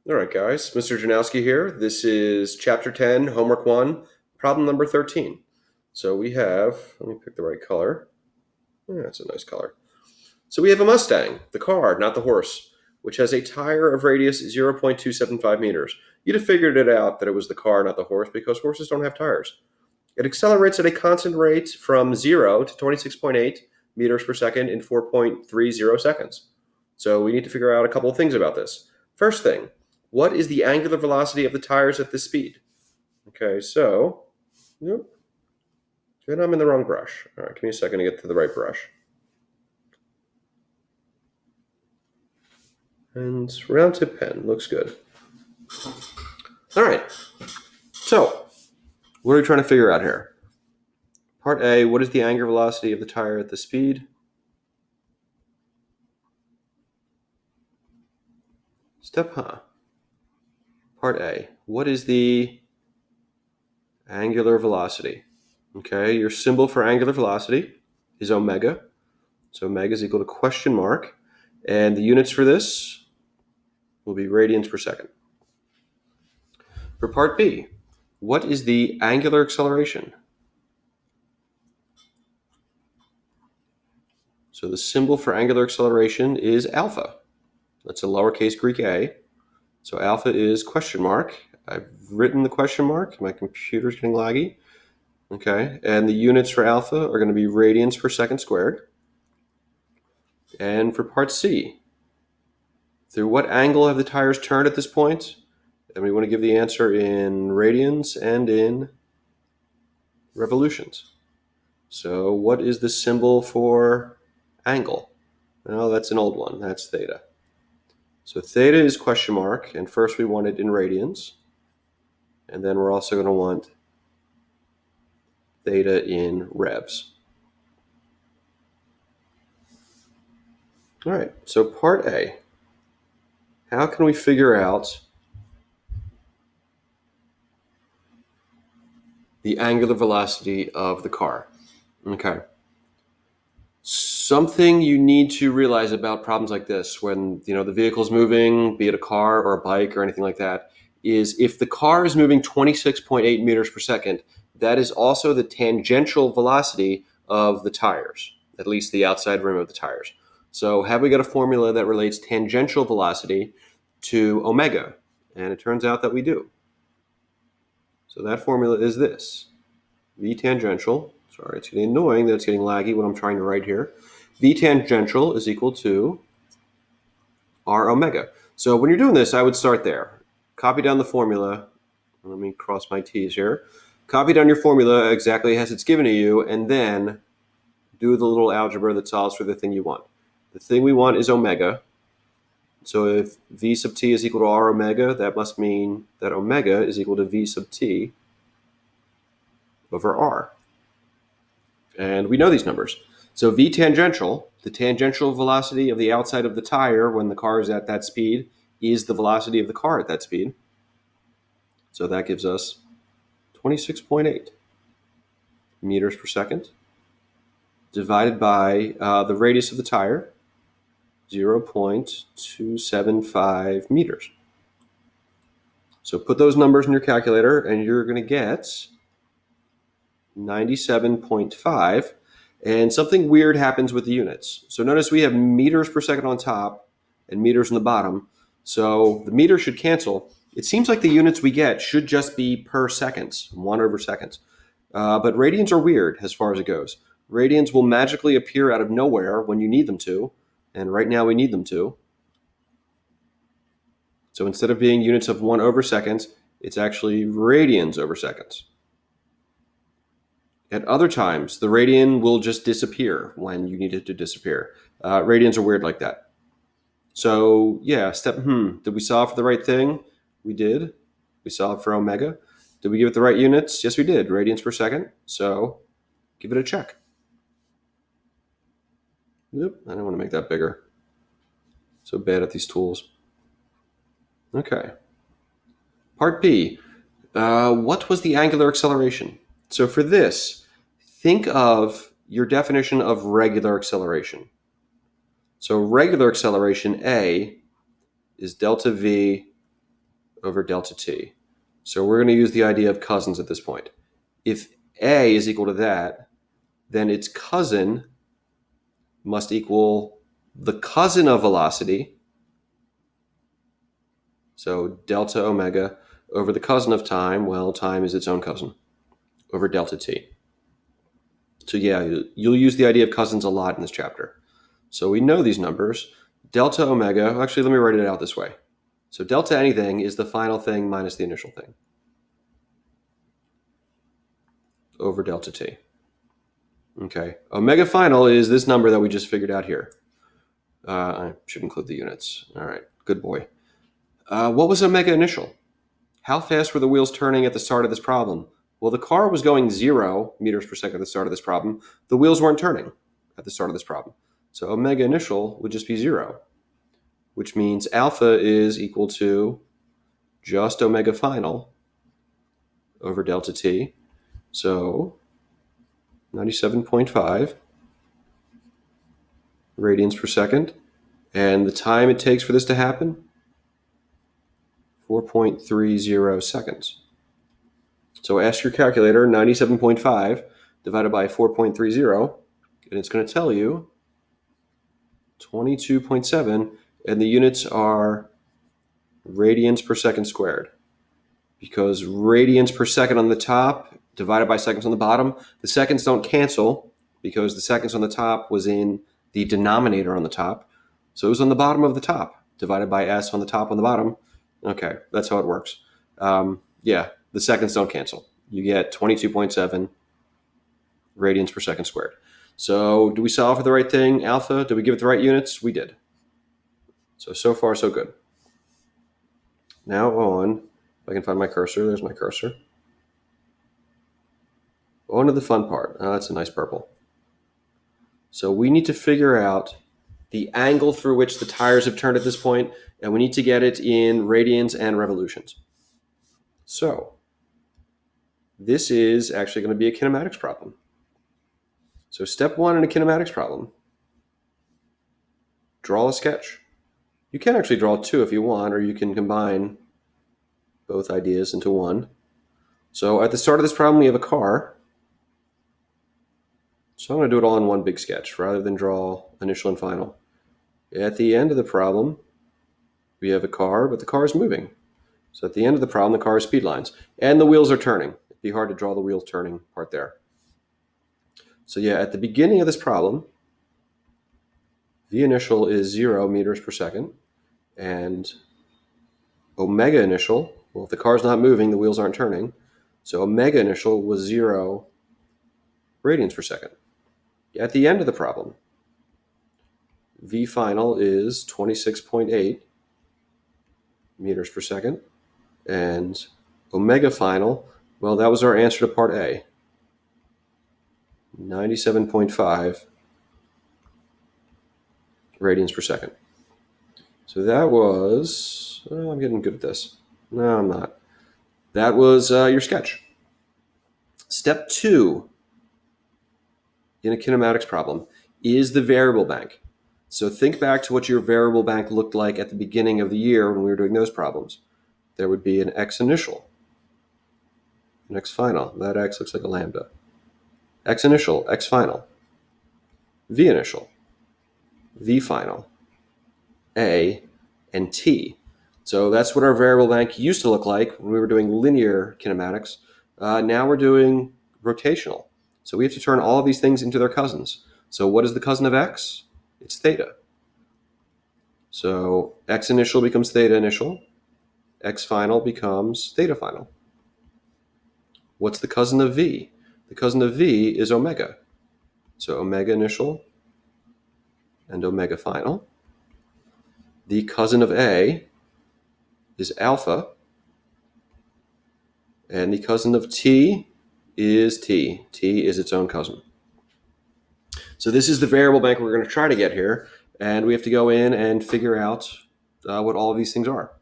All right, guys. Mr. Janowski here. This is Chapter 10, Homework 1, Problem number 13. So we have, let me pick the right color. Yeah, that's a nice color. So we have a Mustang, the car, not the horse, which has a tire of radius 0.275 meters. You'd have figured it out that it was the car, not the horse, because horses don't have tires. It accelerates at a constant rate from 0 to 26.8 meters per second in 4.30 seconds. So we need to figure out a couple of things about this. First thing, what is the angular velocity of the tires at this speed? Okay, so, yep, good, I'm in the wrong brush. All right, give me a second to get to the right brush. And round tip pen, looks good. All right, so what are we trying to figure out here? Part A, what is the angular velocity of the tire at this speed? Step, Part A, what is the angular velocity? Okay, your symbol for angular velocity is omega. So omega is equal to question mark. And the units for this will be radians per second. For part B, what is the angular acceleration? So the symbol for angular acceleration is alpha. That's a lowercase Greek a. So alpha is question mark. I've written the question mark. My computer's getting laggy. Okay, and the units for alpha are going to be radians per second squared. And for part C, through what angle have the tires turned at this point? And we want to give the answer in radians and in revolutions. So what is the symbol for angle? Well, that's an old one. That's theta. So theta is question mark, and first we want it in radians. And then we're also going to want theta in revs. All right, so part A. How can we figure out the angular velocity of the car? Okay. Something you need to realize about problems like this, when the vehicle is moving, be it a car or a bike or anything like that, is if the car is moving 26.8 meters per second, that is also the tangential velocity of the tires, at least the outside rim of the tires. So have we got a formula that relates tangential velocity to omega? And it turns out that we do. So that formula is this. V tangential, sorry, it's getting annoying that it's getting laggy when I'm trying to write here. V tangential is equal to R omega. So when you're doing this, I would start there. Copy down the formula. Let me cross my T's here. Copy down your formula exactly as it's given to you, and then do the little algebra that solves for the thing you want. The thing we want is omega. So if V sub t is equal to R omega, that must mean that omega is equal to V sub t over R. And we know these numbers. So V tangential, the tangential velocity of the outside of the tire when the car is at that speed, is the velocity of the car at that speed. So that gives us 26.8 meters per second divided by the radius of the tire, 0.275 meters. So put those numbers in your calculator and you're going to get 97.5. And something weird happens with the units. So notice we have meters per second on top and meters on the bottom. So the meters should cancel. It seems like the units we get should just be per seconds, 1 over seconds. But radians are weird as far as it goes. Radians will magically appear out of nowhere when you need them to. And right now we need them to. So instead of being units of 1 over seconds, it's actually radians over seconds. At other times, the radian will just disappear when you need it to disappear. Radians are weird like that. So yeah, did we solve for the right thing? We did. We solved for omega. Did we give it the right units? Yes, we did. Radians per second. So give it a check. Yep, I don't want to make that bigger. So bad at these tools. Okay. Part B. What was the angular acceleration? So for this, think of your definition of regular acceleration. So regular acceleration, A, is delta V over delta t. So we're going to use the idea of cousins at this point. If a is equal to that, then its cousin must equal the cousin of velocity, so delta omega, over the cousin of time. Well, time is its own cousin, over delta t. So yeah, you'll use the idea of cousins a lot in this chapter. So we know these numbers. Delta omega, actually let me write it out this way. So delta anything is the final thing minus the initial thing over delta t. Okay, omega final is this number that we just figured out here. I should include the units. All right, good boy. What was omega initial? How fast were the wheels turning at the start of this problem? Well, the car was going 0 meters per second at the start of this problem. The wheels weren't turning at the start of this problem. So omega initial would just be 0, which means alpha is equal to just omega final over delta t. So 97.5 radians per second. And the time it takes for this to happen, 4.30 seconds. So ask your calculator 97.5 divided by 4.30, and it's going to tell you 22.7, and the units are radians per second squared. Because radians per second on the top divided by seconds on the bottom, the seconds don't cancel because the seconds on the top was in the denominator on the top. So it was on the bottom of the top divided by s on the top on the bottom. Okay, that's how it works. Yeah, the seconds don't cancel. You get 22.7 radians per second squared. So do we solve for the right thing, alpha? Did we give it the right units? We did. So far, so good. Now on, if I can find my cursor, there's my cursor. On to the fun part. Oh, that's a nice purple. So we need to figure out the angle through which the tires have turned at this point, and we need to get it in radians and revolutions. So this is actually going to be a kinematics problem. So step 1 in a kinematics problem, draw a sketch. You can actually draw 2 if you want, or you can combine both ideas into one. So at the start of this problem, we have a car. So I'm going to do it all in one big sketch rather than draw initial and final. At the end of the problem, we have a car, but the car is moving. So at the end of the problem, the car is speed lines. And the wheels are turning. It'd be hard to draw the wheels turning part there. So yeah, at the beginning of this problem, V initial is 0 meters per second. And omega initial, well, if the car's not moving, the wheels aren't turning. So omega initial was 0 radians per second. At the end of the problem, V final is 26.8 meters per second. And omega final, well, that was our answer to part A, 97.5 radians per second. So that was, oh, I'm getting good at this. No, I'm not. That was your sketch. Step 2 in a kinematics problem is the variable bank. So think back to what your variable bank looked like at the beginning of the year when we were doing those problems. There would be an x initial, an x final. That x looks like a lambda. X initial, x final. V initial, V final, A, and T. So that's what our variable bank used to look like when we were doing linear kinematics. Now we're doing rotational. So we have to turn all of these things into their cousins. So what is the cousin of x? It's theta. So x initial becomes theta initial. X final becomes theta final. What's the cousin of v? The cousin of v is omega. So omega initial and omega final. The cousin of a is alpha. And the cousin of t is t. T is its own cousin. So this is the variable bank we're going to try to get here. And we have to go in and figure out what all of these things are.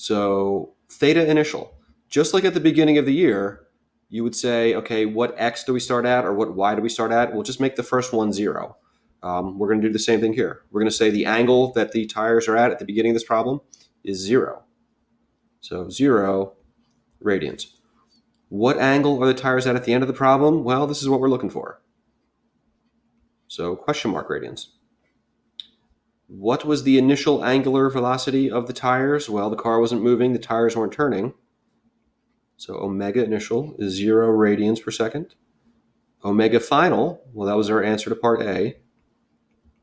So theta initial, just like at the beginning of the year, you would say, okay, what x do we start at or what y do we start at? We'll just make the first one 0. We're going to do the same thing here. We're going to say the angle that the tires are at the beginning of this problem is 0. So 0 radians. What angle are the tires at the end of the problem? Well, this is what we're looking for. So question mark radians. What was the initial angular velocity of the tires? Well, the car wasn't moving, the tires weren't turning. So omega initial is 0 radians per second. Omega final, well, that was our answer to part A,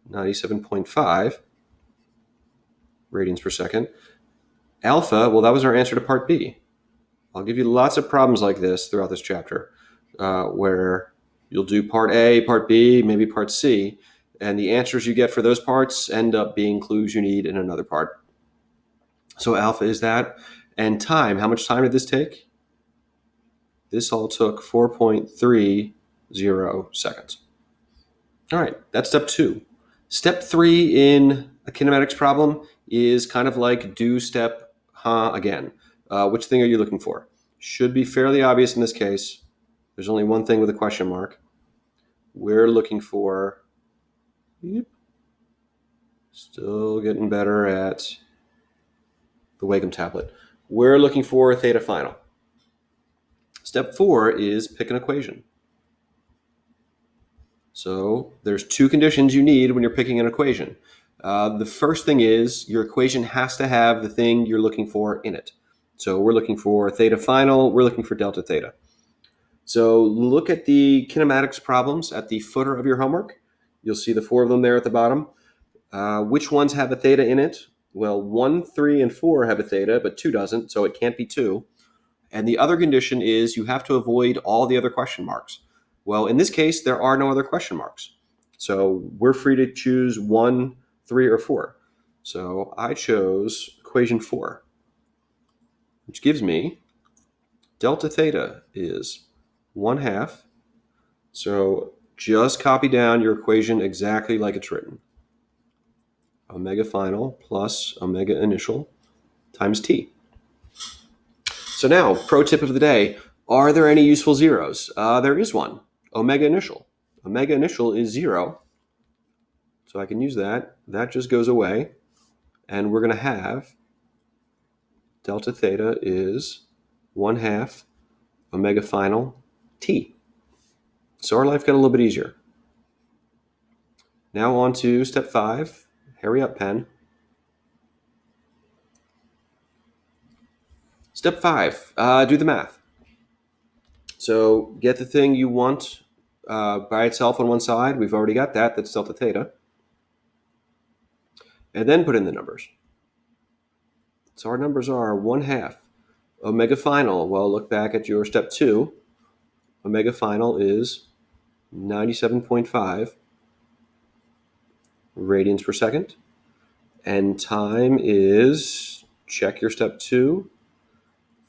97.5 radians per second. Alpha, well, that was our answer to part B. I'll give you lots of problems like this throughout this chapter, where you'll do part A, part B, maybe part C, and the answers you get for those parts end up being clues you need in another part. So alpha is that. And time, how much time did this take? This all took 4.30 seconds. All right, that's step 2. Step 3 in a kinematics problem is kind of like do step again. Which thing are you looking for? Should be fairly obvious in this case. There's only one thing with a question mark. We're looking for, still getting better at the Wacom tablet. We're looking for theta final. Step 4 is pick an equation. So there's 2 conditions you need when you're picking an equation. The first thing is your equation has to have the thing you're looking for in it. So we're looking for theta final, we're looking for delta theta. So look at the kinematics problems at the footer of your homework. You'll see the 4 of them there at the bottom. Which ones have a theta in it? Well, 1, 3, and 4 have a theta, but 2 doesn't, so it can't be 2. And the other condition is you have to avoid all the other question marks. Well, in this case, there are no other question marks. So we're free to choose 1, 3, or 4. So I chose equation 4, which gives me delta theta is 1/2. So just copy down your equation exactly like it's written. Omega final plus omega initial times t. So now, pro tip of the day, are there any useful zeros? There is one, omega initial. Omega initial is 0, so I can use that. That just goes away, and we're going to have delta theta is 1/2 omega final t. So our life got a little bit easier. Now on to step 5. Hurry up, pen. Step 5, do the math. So get the thing you want by itself on one side. We've already got that. That's delta theta. And then put in the numbers. So our numbers are 1/2 omega final. Well, look back at your step 2. Omega final is 97.5 radians per second. And time is, check your step 2,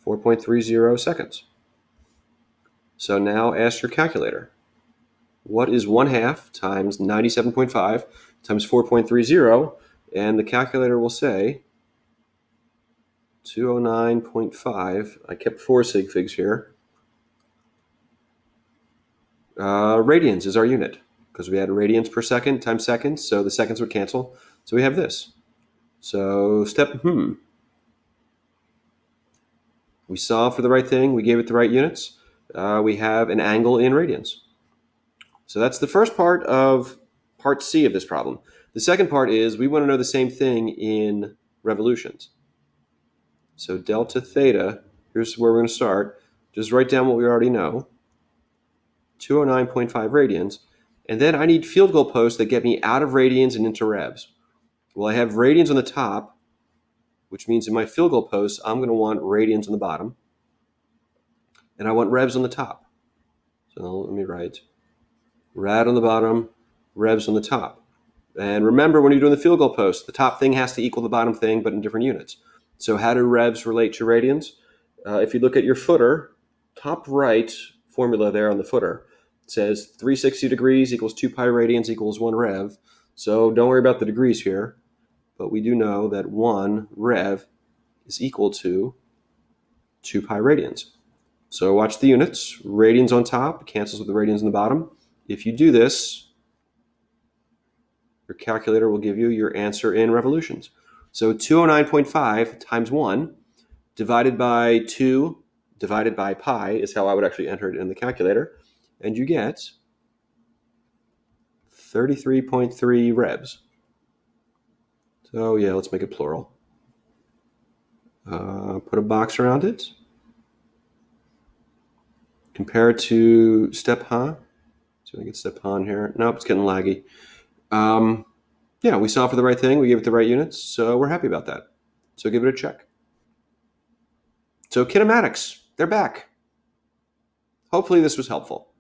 4.30 seconds. So now ask your calculator, what is 1/2 times 97.5 times 4.30? And the calculator will say 209.5. I kept 4 sig figs here. Radians is our unit because we had radians per second times seconds, so the seconds would cancel. So we have this. So step, we solved for the right thing. We gave it the right units. We have an angle in radians. So that's the first part of part C of this problem. The second part is we want to know the same thing in revolutions. So delta theta, here's where we're going to start. Just write down what we already know. 209.5 radians. And then I need field goal posts that get me out of radians and into revs. Well, I have radians on the top, which means in my field goal posts, I'm going to want radians on the bottom. And I want revs on the top. So let me write rad on the bottom, revs on the top. And remember, when you're doing the field goal post, the top thing has to equal the bottom thing, but in different units. So how do revs relate to radians? If you look at your footer, top right formula there on the footer says 360 degrees equals 2 pi radians equals 1 rev. So don't worry about the degrees here, but we do know that 1 rev is equal to 2 pi radians. So watch the units. Radians on top cancels with the radians on the bottom. If you do this, your calculator will give you your answer in revolutions. So 209.5 times 1 divided by 2 divided by pi is how I would actually enter it in the calculator. And you get 33.3 revs. So yeah, let's make it plural. Put a box around it. Compare it to step han. So I get step han here. Nope, it's getting laggy. Yeah, we solved for the right thing. We gave it the right units. So we're happy about that. So give it a check. So kinematics, they're back. Hopefully this was helpful.